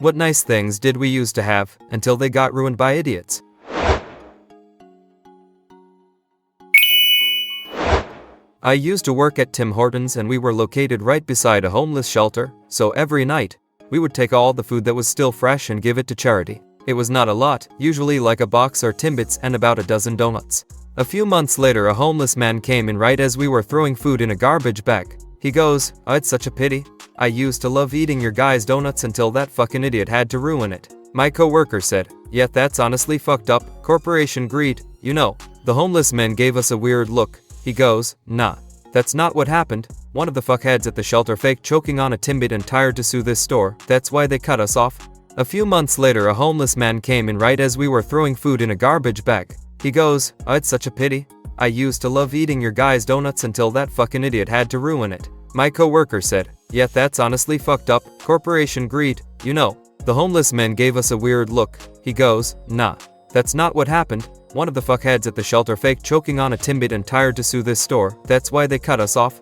What nice things did we used to have, until they got ruined by idiots. I used to work at Tim Hortons and we were located right beside a homeless shelter, so every night, we would take all the food that was still fresh and give it to charity. It was not a lot, usually like a box or Timbits and about a dozen donuts. A few months later a homeless man came in right as we were throwing food in a garbage bag. He goes, "Oh, it's such a pity. I used to love eating your guys' donuts until that fucking idiot had to ruin it." My coworker said, "Yeah, that's honestly fucked up, corporation greed, you know." The homeless man gave us a weird look. He goes, "Nah, that's not what happened. One of the fuckheads at the shelter faked choking on a Timbit and tired to sue this store, that's why they cut us off." A few months later a homeless man came in right as we were throwing food in a garbage bag. He goes, "Oh, it's such a pity. I used to love eating your guys' donuts until that fucking idiot had to ruin it." My coworker said, "Yeah, that's honestly fucked up, corporation greed, you know." The homeless man gave us a weird look. He goes, "Nah, that's not what happened. One of the fuckheads at the shelter faked choking on a Timbit and tired to sue this store, that's why they cut us off."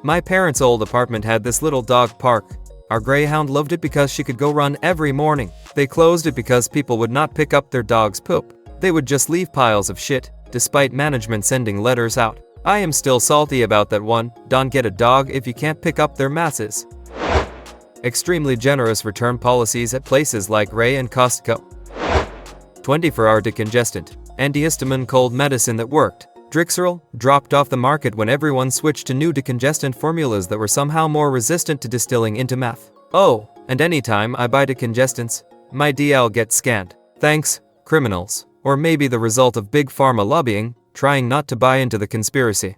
My parents' old apartment had this little dog park. Our greyhound loved it because she could go run every morning. They closed it because people would not pick up their dog's poop. They would just leave piles of shit, despite management sending letters out. I am still salty about that one. Don't get a dog if you can't pick up their masses. Extremely generous return policies at places like Ray and Costco. 24-hour decongestant, antihistamine cold medicine that worked. Drixeril dropped off the market when everyone switched to new decongestant formulas that were somehow more resistant to distilling into meth. Oh, and anytime I buy decongestants, my DL gets scanned. Thanks, criminals. Or maybe the result of big pharma lobbying, trying not to buy into the conspiracy.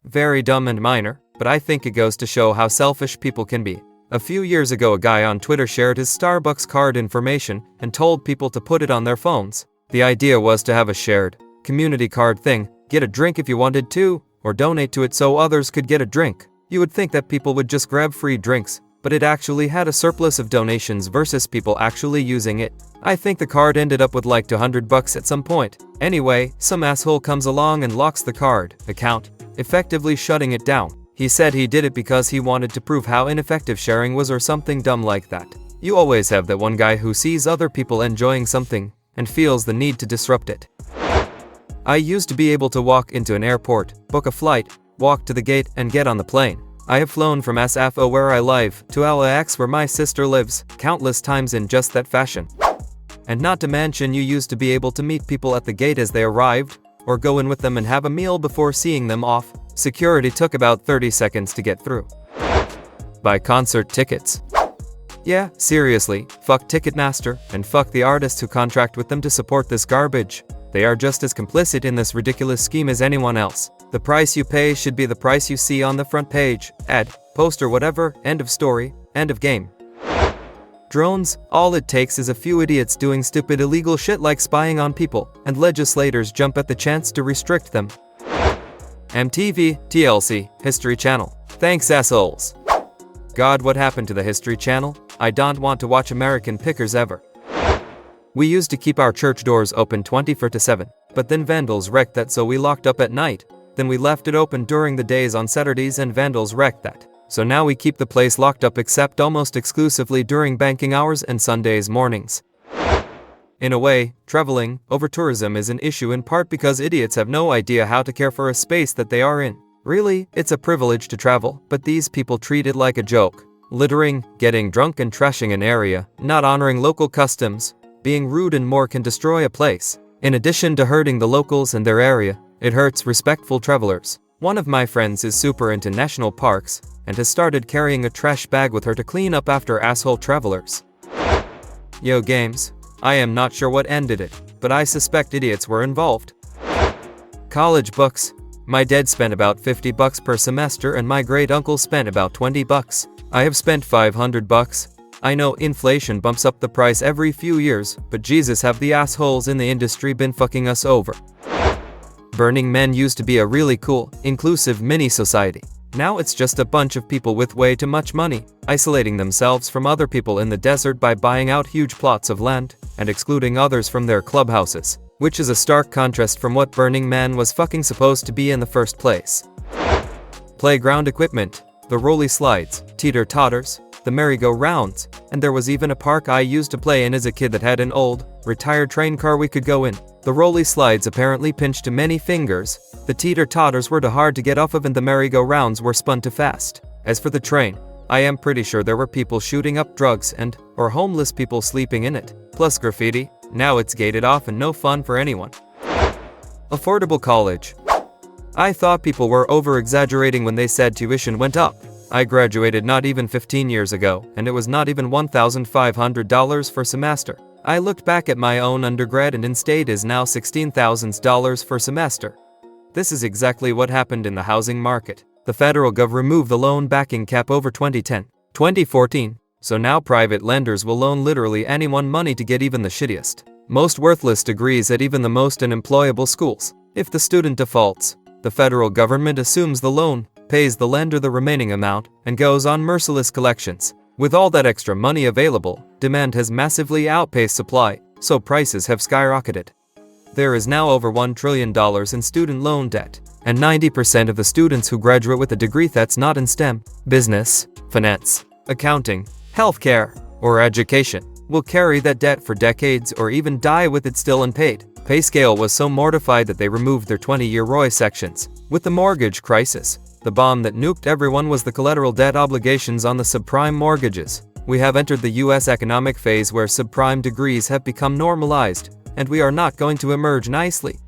Very dumb and minor, but I think it goes to show how selfish people can be. A few years ago a guy on Twitter shared his Starbucks card information and told people to put it on their phones. The idea was to have a shared community card thing, get a drink if you wanted to, or donate to it so others could get a drink. You would think that people would just grab free drinks, but it actually had a surplus of donations versus people actually using it. I think the card ended up with like $200 at some point. Anyway, some asshole comes along and locks the card account, effectively shutting it down. He said he did it because he wanted to prove how ineffective sharing was or something dumb like that. You always have that one guy who sees other people enjoying something and feels the need to disrupt it. I used to be able to walk into an airport, book a flight, walk to the gate and get on the plane. I have flown from SFO where I live to LAX where my sister lives countless times in just that fashion. And not to mention you used to be able to meet people at the gate as they arrived, or go in with them and have a meal before seeing them off. Security took about 30 seconds to get through. Buy concert tickets. Yeah, seriously, fuck Ticketmaster, and fuck the artists who contract with them to support this garbage. They are just as complicit in this ridiculous scheme as anyone else. The price you pay should be the price you see on the front page, ad, poster, whatever, end of story, end of game. Drones, all it takes is a few idiots doing stupid illegal shit like spying on people, and legislators jump at the chance to restrict them. MTV, TLC, History Channel. Thanks assholes. God, what happened to the History Channel? I don't want to watch American Pickers ever. We used to keep our church doors open 24/7, but then vandals wrecked that so we locked up at night. Then we left it open during the days on Saturdays and vandals wrecked that. So now we keep the place locked up except almost exclusively during banking hours and Sundays mornings. In a way, traveling over tourism is an issue in part because idiots have no idea how to care for a space that they are in. Really, it's a privilege to travel, but these people treat it like a joke. Littering, getting drunk and trashing an area, not honoring local customs, being rude and more can destroy a place. In addition to hurting the locals and their area, it hurts respectful travelers. One of my friends is super into national parks and has started carrying a trash bag with her to clean up after asshole travelers. Yo games, I am not sure what ended it, but I suspect idiots were involved. College books. My dad spent about $50 per semester and my great uncle spent about $20. I have spent $500. I know inflation bumps up the price every few years, but Jesus, have the assholes in the industry been fucking us over. Burning Man used to be a really cool, inclusive mini-society. Now it's just a bunch of people with way too much money, isolating themselves from other people in the desert by buying out huge plots of land, and excluding others from their clubhouses, which is a stark contrast from what Burning Man was fucking supposed to be in the first place. Playground equipment, the rolly slides, teeter-totters, the merry-go-rounds, and there was even a park I used to play in as a kid that had an old, retired train car we could go in. The rolly slides apparently pinched too many fingers, the teeter-totters were too hard to get off of, and the merry-go-rounds were spun too fast. As for the train, I am pretty sure there were people shooting up drugs or homeless people sleeping in it. Plus graffiti. Now it's gated off and no fun for anyone. Affordable college. I thought people were over-exaggerating when they said tuition went up. I graduated not even 15 years ago, and it was not even $1,500 per semester. I looked back at my own undergrad and in-state is now $16,000 per semester. This is exactly what happened in the housing market. The federal gov removed the loan backing cap over 2014, so now private lenders will loan literally anyone money to get even the shittiest, most worthless degrees at even the most unemployable schools. If the student defaults, the federal government assumes the loan, pays the lender the remaining amount, and goes on merciless collections. With all that extra money available, demand has massively outpaced supply, so prices have skyrocketed. There is now over $1 trillion in student loan debt, and 90% of the students who graduate with a degree that's not in STEM, business, finance, accounting, healthcare, or education, will carry that debt for decades or even die with it still unpaid. Pay scale was so mortified that they removed their 20-year ROI sections. With the mortgage crisis, the bomb that nuked everyone was the collateral debt obligations on the subprime mortgages. We have entered the US economic phase where subprime degrees have become normalized, and we are not going to emerge nicely.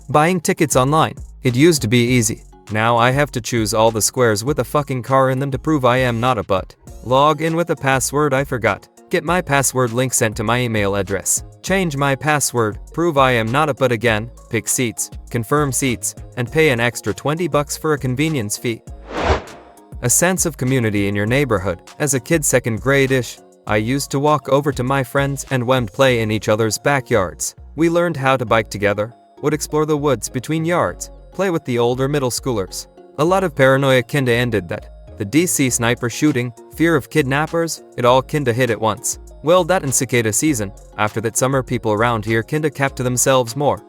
Buying tickets online. It used to be easy. Now I have to choose all the squares with a fucking car in them to prove I am not a butt. Log in with a password I forgot. Get my password link sent to my email address. Change my password, prove I am not a butt again, pick seats, confirm seats, and pay an extra $20 for a convenience fee. A sense of community in your neighborhood. As a kid second grade-ish, I used to walk over to my friends and play in each other's backyards. We learned how to bike together, would explore the woods between yards, play with the older middle schoolers. A lot of paranoia kinda ended that. The DC sniper shooting, fear of kidnappers, it all kinda hit at once. Well, that and cicada season. After that summer, people around here kinda kept to themselves more.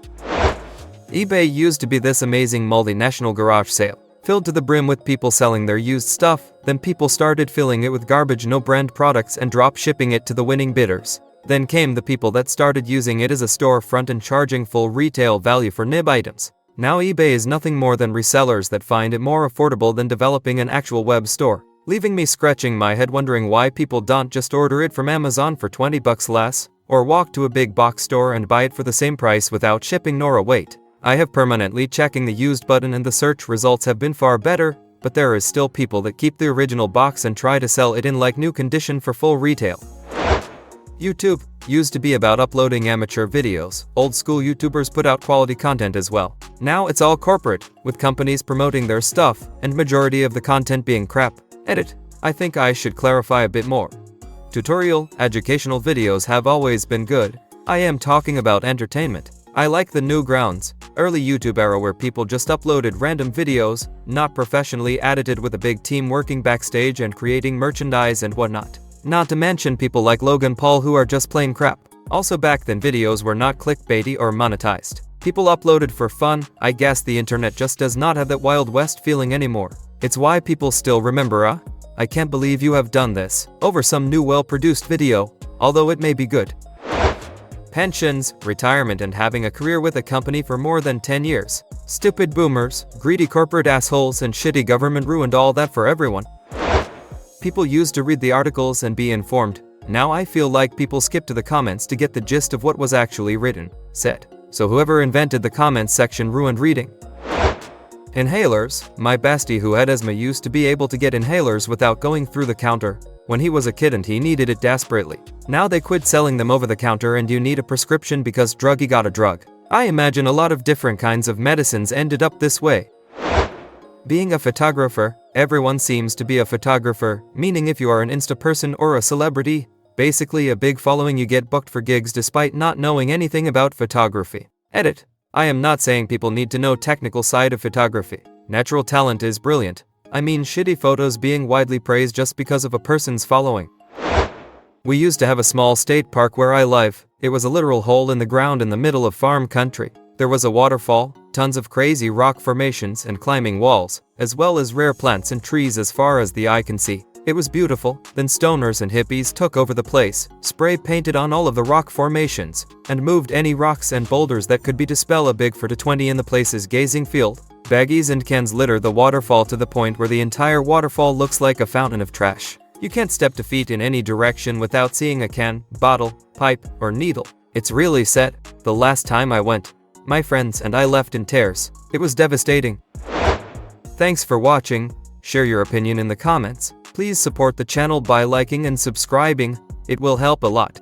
eBay used to be this amazing multinational garage sale, filled to the brim with people selling their used stuff. Then people started filling it with garbage no-brand products and drop shipping it to the winning bidders. Then came the people that started using it as a storefront and charging full retail value for nib items. Now eBay is nothing more than resellers that find it more affordable than developing an actual web store, leaving me scratching my head wondering why people don't just order it from Amazon for $20 less, or walk to a big box store and buy it for the same price without shipping nor a wait. I have permanently checking the used button and the search results have been far better, but there is still people that keep the original box and try to sell it in like new condition for full retail. YouTube used to be about uploading amateur videos. Old school YouTubers put out quality content as well. Now it's all corporate, with companies promoting their stuff, and majority of the content being crap. Edit. I think I should clarify a bit more. Tutorial, educational videos have always been good. I am talking about entertainment. I like the new grounds, early YouTube era where people just uploaded random videos, not professionally edited with a big team working backstage and creating merchandise and whatnot. Not to mention people like Logan Paul who are just plain crap. Also back then videos were not clickbaity or monetized. People uploaded for fun. I guess the internet just does not have that Wild West feeling anymore. It's why people still remember I can't believe you have done this over some new well-produced video, although it may be good. Pensions, retirement and having a career with a company for more than 10 years. Stupid boomers, greedy corporate assholes and shitty government ruined all that for everyone. People used to read the articles and be informed. Now I feel like people skip to the comments to get the gist of what was actually written, said. So whoever invented the comments section ruined reading. Inhalers. My bestie who had asthma used to be able to get inhalers without going through the counter when he was a kid and he needed it desperately. Now they quit selling them over the counter and you need a prescription because druggie got a drug. I imagine a lot of different kinds of medicines ended up this way. Being a photographer. Everyone seems to be a photographer, meaning if you are an Insta person or a celebrity, basically a big following, you get booked for gigs despite not knowing anything about photography. Edit. I am not saying people need to know technical side of photography. Natural talent is brilliant. I mean shitty photos being widely praised just because of a person's following. We used to have a small state park where I live. It was a literal hole in the ground in the middle of farm country. There was a waterfall, tons of crazy rock formations and climbing walls, as well as rare plants and trees as far as the eye can see. It was beautiful. Then stoners and hippies took over the place, spray painted on all of the rock formations, and moved any rocks and boulders that could be dispel a big for to 20 in the place's gazing field. Baggies and cans litter the waterfall to the point where the entire waterfall looks like a fountain of trash. You can't step 2 feet in any direction without seeing a can, bottle, pipe, or needle. It's really sad. The last time I went, my friends and I left in tears. It was devastating. Thanks for watching. Share your opinion in the comments. Please support the channel by liking and subscribing. It will help a lot.